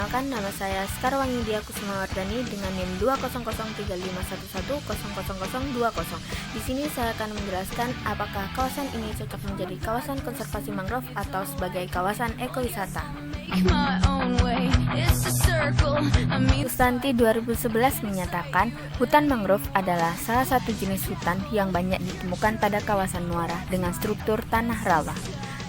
Perkenalkan, nama saya Skarwangi Dia Kusumawardani dengan NIM 2003511000020. Di sini saya akan menjelaskan apakah kawasan ini cocok menjadi kawasan konservasi mangrove atau sebagai kawasan ekowisata. Sustanti 2011 menyatakan hutan mangrove adalah salah satu jenis hutan yang banyak ditemukan pada kawasan muara dengan struktur tanah rawa.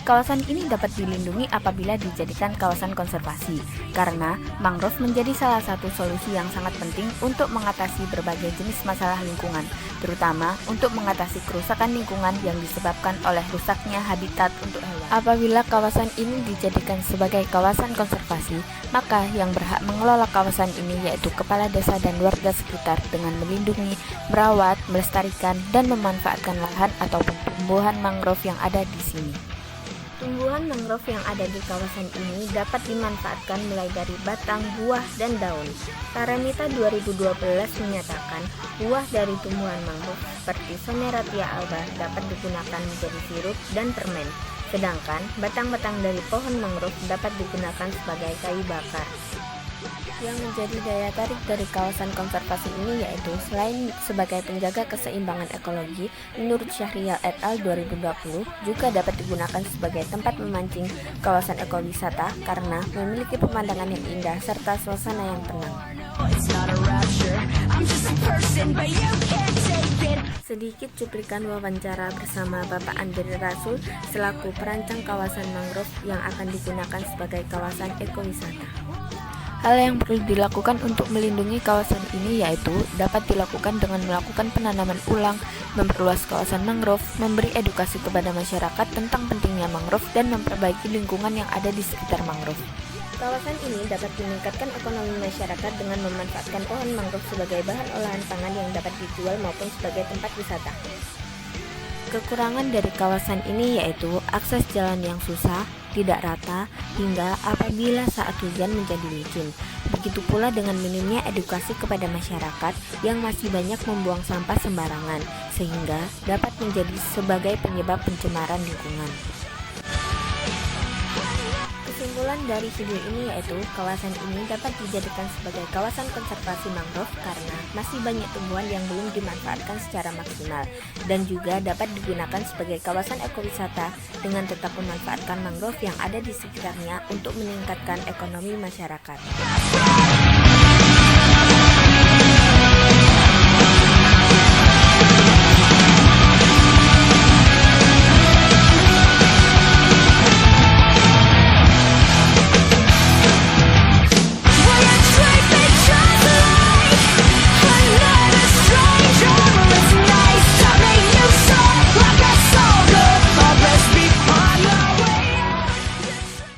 Kawasan ini dapat dilindungi apabila dijadikan kawasan konservasi, karena mangrove menjadi salah satu solusi yang sangat penting untuk mengatasi berbagai jenis masalah lingkungan, terutama untuk mengatasi kerusakan lingkungan yang disebabkan oleh rusaknya habitat untuk hewan. Apabila kawasan ini dijadikan sebagai kawasan konservasi, maka yang berhak mengelola kawasan ini yaitu kepala desa dan warga sekitar dengan melindungi, merawat, melestarikan, dan memanfaatkan lahan ataupun tumbuhan mangrove yang ada di sini. Tumbuhan mangrove yang ada di kawasan ini dapat dimanfaatkan mulai dari batang, buah, dan daun. Paramita 2012 menyatakan buah dari tumbuhan mangrove seperti Soneratia alba dapat digunakan menjadi sirup dan permen, sedangkan batang-batang dari pohon mangrove dapat digunakan sebagai kayu bakar. Yang menjadi daya tarik dari kawasan konservasi ini yaitu selain sebagai penjaga keseimbangan ekologi, menurut Syahrial et al. 2020 juga dapat digunakan sebagai tempat memancing kawasan ekowisata karena memiliki pemandangan yang indah serta suasana yang tenang. Sedikit cuplikan wawancara bersama Bapak Andri Rasul selaku perancang kawasan mangrove yang akan digunakan sebagai kawasan ekowisata. Hal yang perlu dilakukan untuk melindungi kawasan ini yaitu dapat dilakukan dengan melakukan penanaman ulang, memperluas kawasan mangrove, memberi edukasi kepada masyarakat tentang pentingnya mangrove, dan memperbaiki lingkungan yang ada di sekitar mangrove. Kawasan ini dapat meningkatkan ekonomi masyarakat dengan memanfaatkan pohon mangrove sebagai bahan olahan pangan yang dapat dijual maupun sebagai tempat wisata. Kekurangan dari kawasan ini yaitu akses jalan yang susah, tidak rata, hingga apabila saat hujan menjadi licin. Begitu pula dengan minimnya edukasi kepada masyarakat yang masih banyak membuang sampah sembarangan, sehingga dapat menjadi sebagai penyebab pencemaran lingkungan. Kesimpulan dari video ini yaitu kawasan ini dapat dijadikan sebagai kawasan konservasi mangrove karena masih banyak tumbuhan yang belum dimanfaatkan secara maksimal, dan juga dapat digunakan sebagai kawasan ekowisata dengan tetap memanfaatkan mangrove yang ada di sekitarnya untuk meningkatkan ekonomi masyarakat.